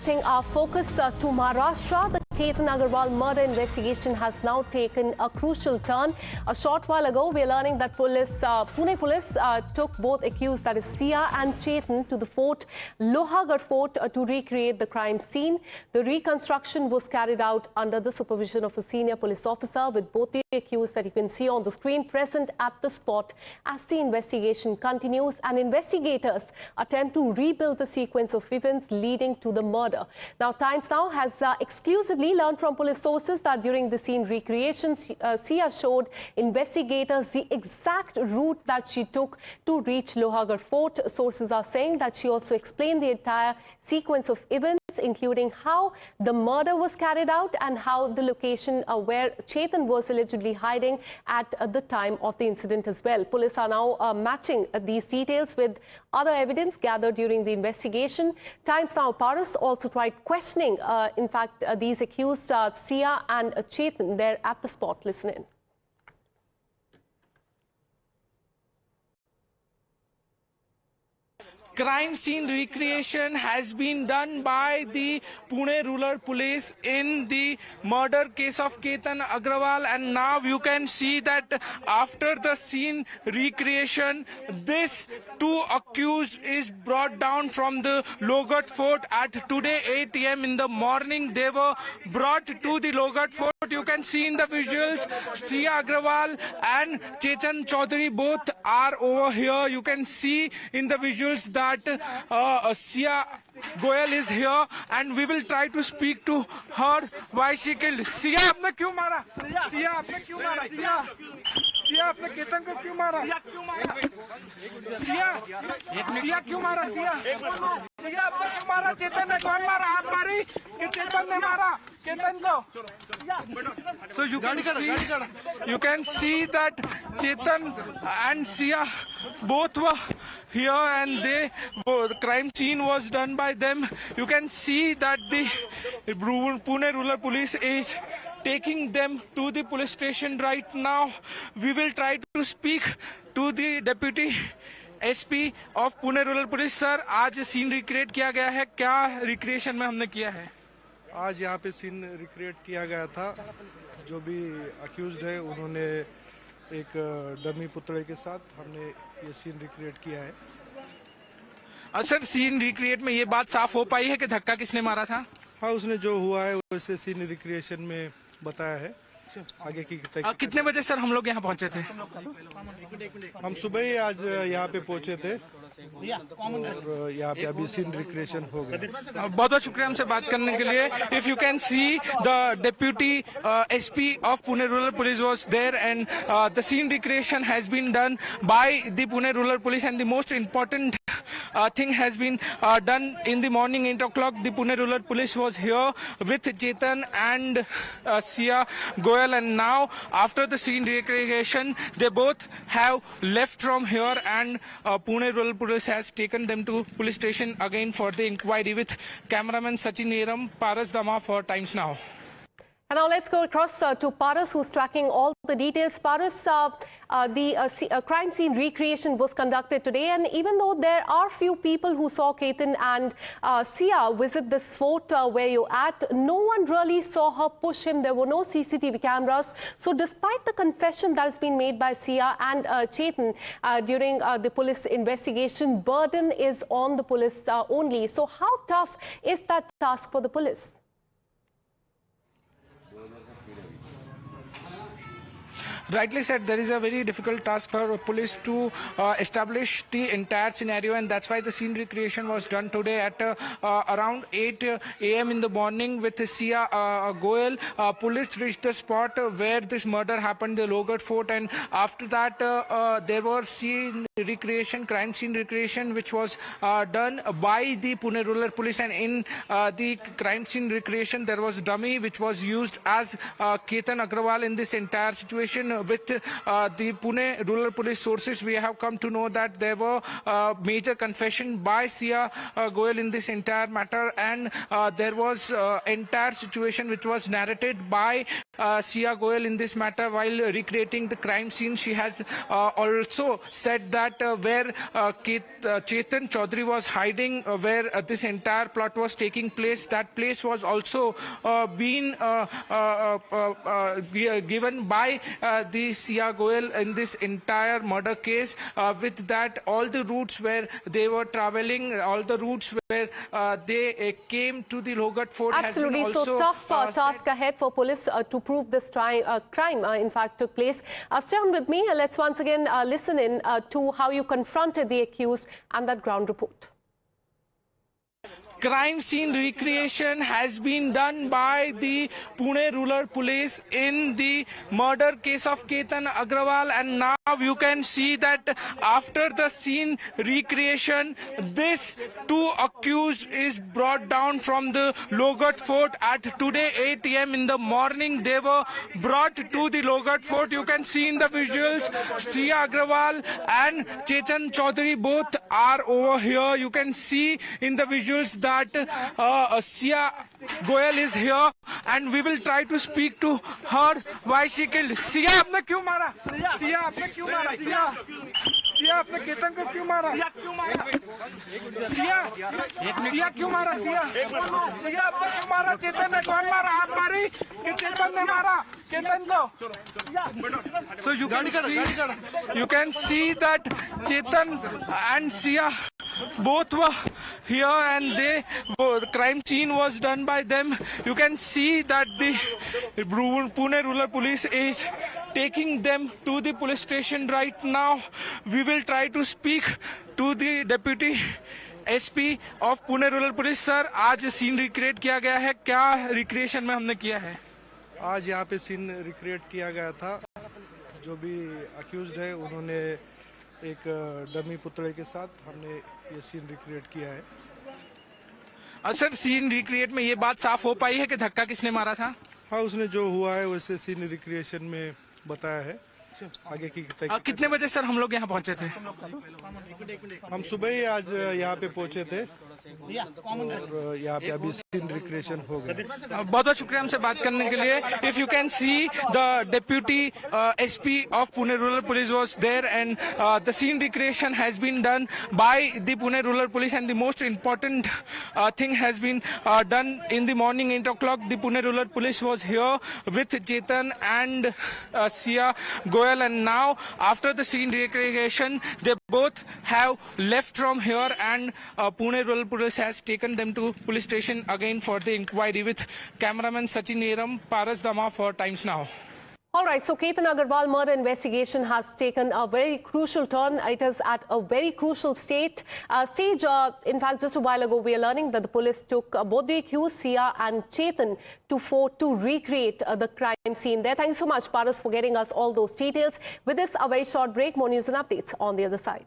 diverting our focus to Maharashtra, the Ketan Agarwal murder investigation has now taken a crucial turn. A short while ago, we are learning that Pune police took both accused, that is Sia and Chetan, to the fort, Lohagarh Fort, to recreate the crime scene. The reconstruction was carried out under the supervision of a senior police officer, with both the accused that you can see on the screen present at the spot as the investigation continues, and investigators attempt to rebuild the sequence of events leading to the murder. Now, Times Now has exclusively learned from police sources that during the scene recreation, Sia showed investigators the exact route that she took to reach Lohagarh Fort. Sources are saying that she also explained the entire sequence of events, including how the murder was carried out and how the location where Chetan was allegedly hiding at the time of the incident as well. Police are now matching these details with other evidence gathered during the investigation. Times Now Paras also tried questioning, in fact, these accused, Sia and Chetan. They're at the spot. Listen in. Crime scene recreation has been done by the Pune Rural Police in the murder case of Ketan Agarwal, and now you can see that after the scene recreation, this two accused is brought down from the Lohagarh Fort at today 8 a.m. in the morning. They were brought to the Lohagarh Fort. You can see in the visuals, Sia Agarwal and Chetan Chaudhary both are over here. You can see in the visuals that Sia Goyal is here, and we will try to speak to her why she killed. Sia, आपने क्यों मारा? Sia, आपने क्यों मारा? Sia, आपने केतन को क्यों मारा? Sia, क्यों मारा? Sia, आपने क्यों मारा? चेतन ने कौन मारा? आप मारी कि चेतन ने मारा केतन को? So you can see that Chetan and Sia both were here, and the crime scene was done by them. You can see that the Pune Rural Police is taking them to the police station right now. We will try to speak to the Deputy SP of Pune Rural Police. Sir, आज scene recreate किया गया है, क्या recreation में हमने किया है? आज यहाँ पे सीन रिक्रिएट किया गया था. जो भी अक्यूज्ड है उन्होंने एक डमी पुतले के साथ हमने ये सीन रिक्रिएट किया है. सर, सीन रिक्रिएट में ये बात साफ हो पाई है कि धक्का किसने मारा था? हाँ, उसने जो हुआ है वैसे सीन रिक्रिएशन में बताया है. आगे की कितने बजे सर हम लोग यहाँ पहुँचे थे? हम सुबह ही आज यहाँ पे पहुँचे थे और यहाँ पे अभी सीन रिक्रिएशन हो गया. बहुत बहुत शुक्रिया हमसे बात करने के लिए. If you can see the deputy SP of Pune Rural Police was there, and the scene recreation has been done by the Pune Rural Police, and the most important thing has been done in the morning 8 o'clock. The Pune Rural Police was here with Chetan and Sia Goyal, and now after the scene recreation they both have left from here, and Pune Rural Police has taken them to police station again for the inquiry. With cameraman Sachin Neeram, Paras Dama for Times Now. And now let's go across to Paras, who's tracking all the details. Paras, the crime scene recreation was conducted today, and even though there are few people who saw Ketan and Sia visit this fort where you're at, no one really saw her push him. There were no CCTV cameras. So despite the confession that has been made by Sia and Chetan during the police investigation, burden is on the police only. So how tough is that task for the police? Rightly said, there is a very difficult task for police to establish the entire scenario, and that's why the scene recreation was done today at around 8 a.m. in the morning with Sia Goyal. Police reached the spot where this murder happened, the Lohagarh Fort, and after that there was crime scene recreation, which was done by the Pune Rural Police, and in the crime scene recreation there was dummy which was used as Ketan Agarwal in this entire situation. With the Pune Rural Police sources, we have come to know that there were major confession by Sia Goyal in this entire matter, and there was entire situation which was narrated by Sia Goel in this matter while recreating the crime scene. She has also said that where Chetan Chaudhary was hiding, where this entire plot was taking place, that place was also been given by the Sia Goel in this entire murder case. With that, all the routes where they were traveling, all the routes where they came to the Logat Fort Absolutely. has been also so tough task ahead for police to prove this crime in fact took place. Stay on with me. Let's once again listen in to how you confronted the accused and that ground report. Crime scene recreation has been done by the Pune Rural Police in the murder case of Ketan Agrawal, and now you can see that after the scene recreation, this two accused is brought down from the Logat Fort at today 8 a.m. in the morning. They were brought to the Logat Fort. You can see in the visuals Sia Agrawal and Chetan Chaudhary both are over here. You can see in the visuals that Sia Goel is here, and we will try to speak to her why she killed. Sia, आपने क्यों मारा? Sia, आपने क्यों मारा? Sia, आपने केतन को क्यों मारा? Sia, क्यों मारा? Sia, आपने क्यों मारा? चेतन ने कौन मारा? आप मारी कि चेतन ने मारा केतन को? So you can see that Chetan and Sia both were here, and the crime scene was done by them. You can see that the Pune Rural Police is taking them to the police station right now. We will try to speak to the Deputy SP of Pune Rural Police. Sir, आज scene recreate किया गया है, क्या recreation में हमने किया है? आज यहाँ पे सीन रिक्रिएट किया गया था. जो भी अक्यूज्ड है उन्होंने एक डमी पुतले के साथ हमने ये सीन रिक्रिएट किया है. सर, सीन रिक्रिएट में ये बात साफ हो पाई है कि धक्का किसने मारा था? हाँ, उसने जो हुआ है वैसे सीन रिक्रिएशन में बताया है. आगे की कितने बजे सर हम लोग यहाँ पहुँचे थे? हम सुबह ही आज यहाँ पे पहुँचे थे और यहाँ पे अभी सीन रिक्रिएशन हो गया. बहुत बहुत शुक्रिया हमसे बात करने के लिए. If you can see the deputy SP of Pune rural police was there, and the scene recreation has been done by the Pune rural police, and the most important thing has been done in the morning 8 o'clock. The Pune rural police was here with Chetan and Sia Goel, and now after the scene recreation they both have left from here, and Pune Rural Police has taken them to police station again for the inquiry. With cameraman Sachin Neeram, Paras Dama for Times Now. All right, so Ketan Agrawal murder investigation has taken a very crucial turn. It is at a very crucial stage. In fact, just a while ago, we are learning that the police took both the accused, Sia and Chetan, to fort to recreate the crime scene there. Thank you so much, Paras, for getting us all those details. With this, a very short break. More news and updates on the other side.